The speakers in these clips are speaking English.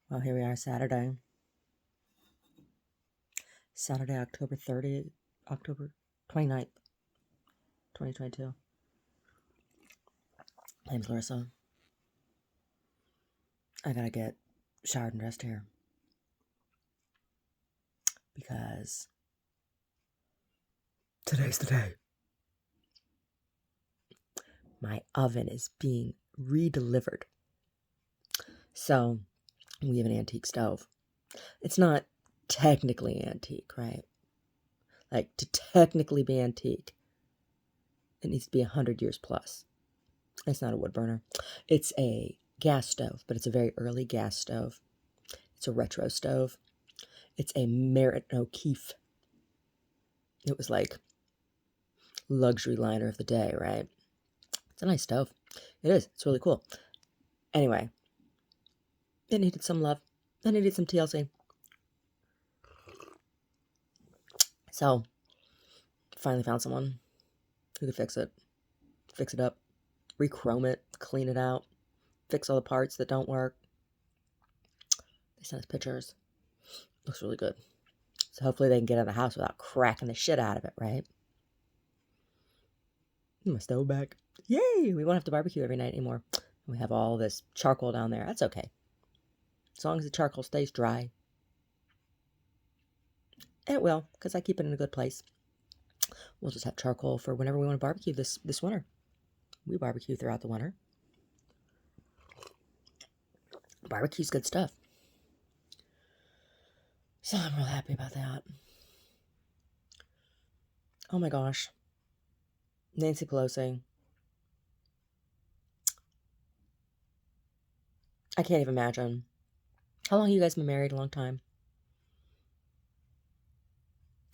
Well, here we are, Saturday, October 30th, October 29th, 2022. My name's Larissa. I gotta get showered and dressed here because today's the day. My oven is being redelivered. So, we have an antique stove. It's not technically antique, right? Like, to technically be antique, it needs to be 100 years plus. It's not a wood burner. It's a gas stove, but it's a very early gas stove. It's a retro stove. It's a Merritt O'Keefe. It was like luxury liner of the day, right? It's a nice stove. It is. It's really cool. Anyway, it needed some love. It needed some TLC. So, finally found someone who could fix it up, rechrome it, clean it out, fix all the parts that don't work. They sent us pictures. Looks really good. So hopefully they can get in the house without cracking the shit out of it, right? My stove back. Yay! We won't have to barbecue every night anymore. We have all this charcoal down there. That's okay. As long as the charcoal stays dry. And it will, because I keep it in a good place. We'll just have charcoal for whenever we want to barbecue this winter. We barbecue throughout the winter. Barbecue's good stuff. So I'm real happy about that. Oh my gosh. Nancy Pelosi. I can't even imagine. How long have you guys been married? A long time.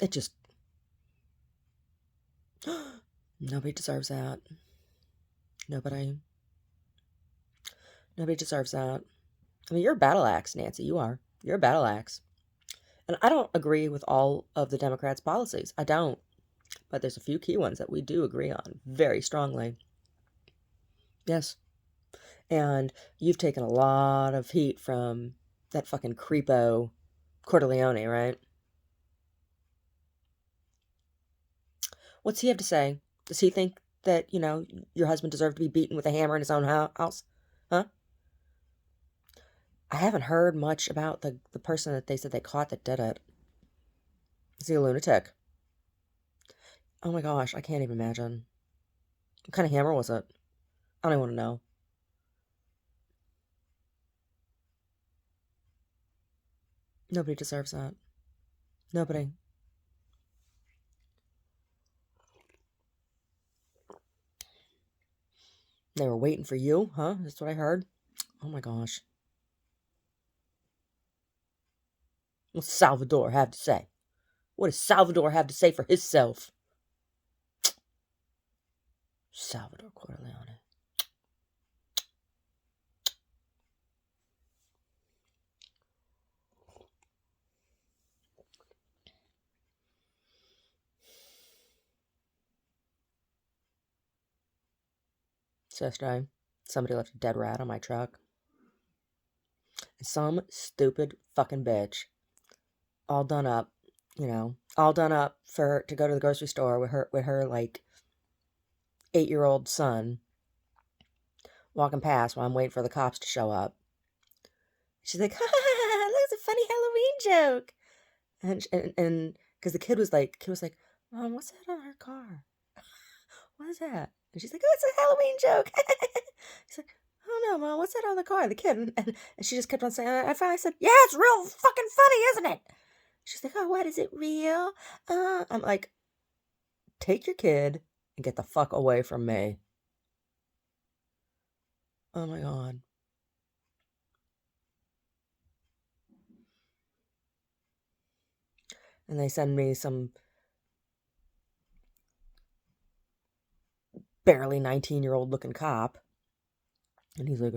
It just... Nobody deserves that. Nobody deserves that. I mean, you're a battle axe, Nancy. You are. You're a battle axe. And I don't agree with all of the Democrats' policies. I don't. But there's a few key ones that we do agree on very strongly. Yes. And you've taken a lot of heat from that fucking creepo Corleone, right? What's he have to say? Does he think that, your husband deserved to be beaten with a hammer in his own house? Huh? I haven't heard much about the person that they said they caught that did it. Is he a lunatic? Oh my gosh, I can't even imagine. What kind of hammer was it? I don't even want to know. Nobody deserves that. Nobody. They were waiting for you, huh? That's what I heard. Oh my gosh. What's Salvador have to say? What does Salvador have to say for himself? Salvador Corleone. So yesterday, somebody left a dead rat on my truck. Some stupid fucking bitch, all done up, all done up to go to the grocery store with her like 8-year-old son, walking past while I'm waiting for the cops to show up. She's like, "Ha ha ha! That's a funny Halloween joke," and because the kid was like, "Mom, what's that on her car? What is that?" And she's like, "Oh, it's a Halloween joke." She's like, "Oh no, Mom, what's that on the car?" The kid, and she just kept on saying. I finally said, "Yeah, it's real fucking funny, isn't it?" She's like, "Oh, what is it real?" I'm like, "Take your kid and get the fuck away from me." Oh my god. And they send me some barely 19-year-old looking cop. And he's like,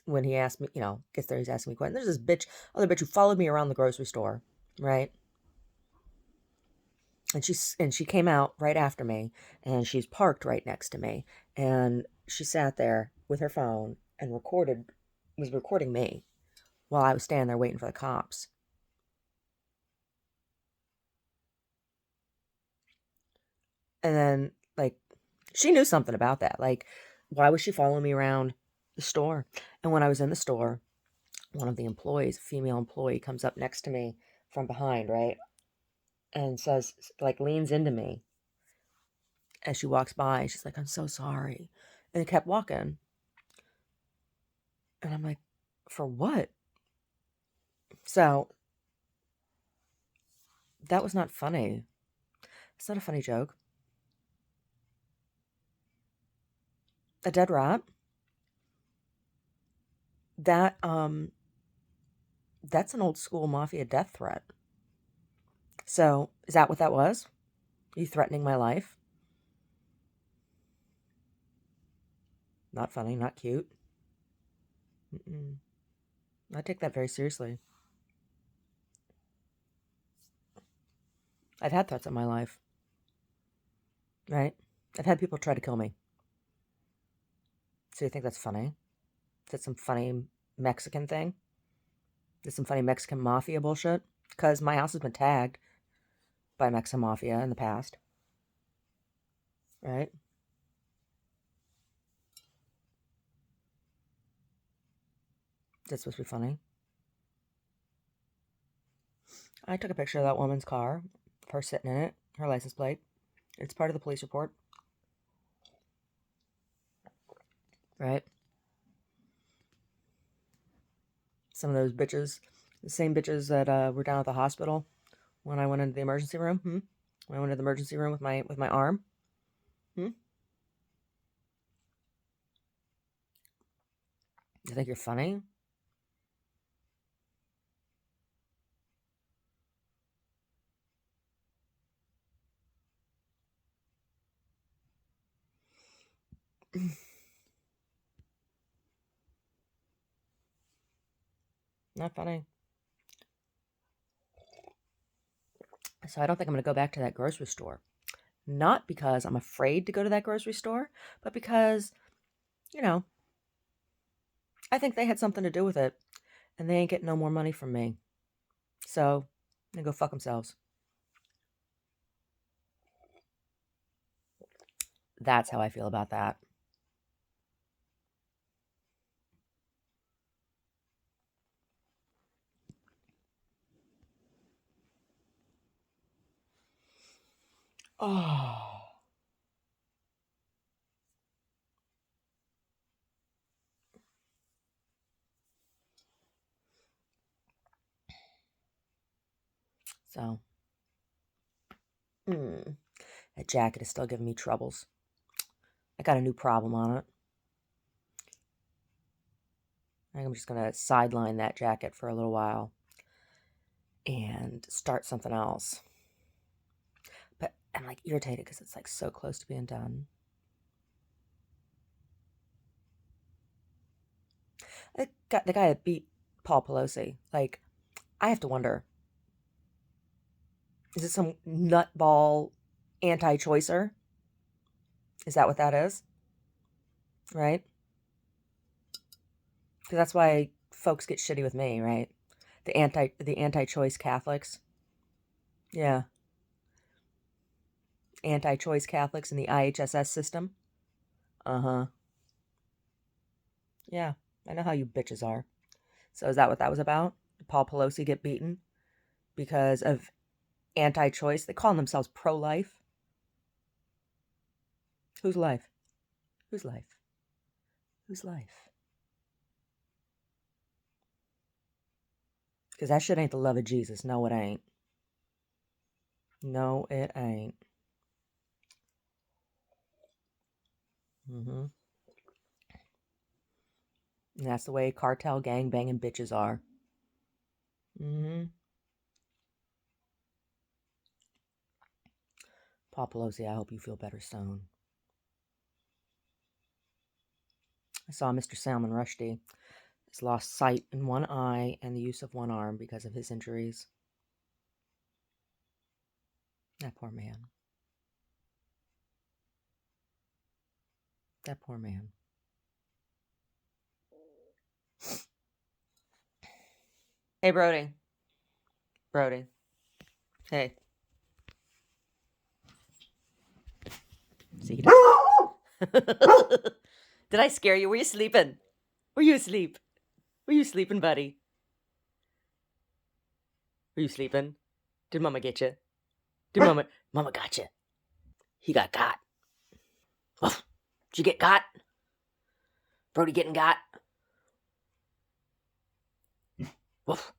when he asked me, gets there, he's asking me questions. There's this other bitch who followed me around the grocery store, right? And she came out right after me, and she's parked right next to me, and she sat there with her phone and was recording me while I was standing there waiting for the cops. And then, like, she knew something about that. Like, why was she following me around the store? And when I was in the store, one of the employees, a female employee, comes up next to me from behind, right? And says, like, leans into me as she walks by. She's like, I'm so sorry. And kept walking. And I'm like, for what? So that was not funny. It's not a funny joke. A dead rat. That that's an old school mafia death threat. So is that what that was? You threatening my life? Not funny, not cute. Mm-mm. I take that very seriously. I've had threats in my life, right? I've had people try to kill me. So you think that's funny? Is that some funny Mexican thing? Is some funny Mexican mafia bullshit? Because my house has been tagged by Mexican mafia in the past, right? That's supposed to be funny. I took a picture of that woman's car, her sitting in it, her license plate. It's part of the police report, right? Some of those bitches, the same bitches that were down at the hospital when I went into the emergency room. When I went into the emergency room with my arm. You think you're funny? Not funny. So I don't think I'm going to go back to that grocery store. Not because I'm afraid to go to that grocery store, but because, you know, I think they had something to do with it, and they ain't getting no more money from me. So they go fuck themselves. That's how I feel about that. Oh. So, that jacket is still giving me troubles. I got a new problem on it. I think I'm just going to sideline that jacket for a little while and start something else. But I'm like irritated because it's like so close to being done. The guy that beat Paul Pelosi, like, I have to wonder, is it some nutball anti-choicer? Is that what that is? Right? Because that's why folks get shitty with me, right? The anti-choice Catholics. Yeah. Anti-choice Catholics in the IHSS system. Uh-huh. Yeah. I know how you bitches are. So is that what that was about? Did Paul Pelosi get beaten because of anti-choice? They call themselves pro-life. Whose life? Whose life? Whose life? Because that shit ain't the love of Jesus. No, it ain't. No, it ain't. Mm-hmm. And that's the way cartel gang banging bitches are. Mm-hmm. Paul Pelosi, I hope you feel better soon. I saw Mr. Salman Rushdie has lost sight in one eye and the use of one arm because of his injuries. That poor man. That poor man. Hey, Brody. Brody. Hey. See you. Did I scare you? Were you sleeping? Were you asleep? Were you sleeping, buddy? Were you sleeping? Did Mama get you? Did Mama got you? He got got. Woof. Did you get got? Brody getting got? Woof.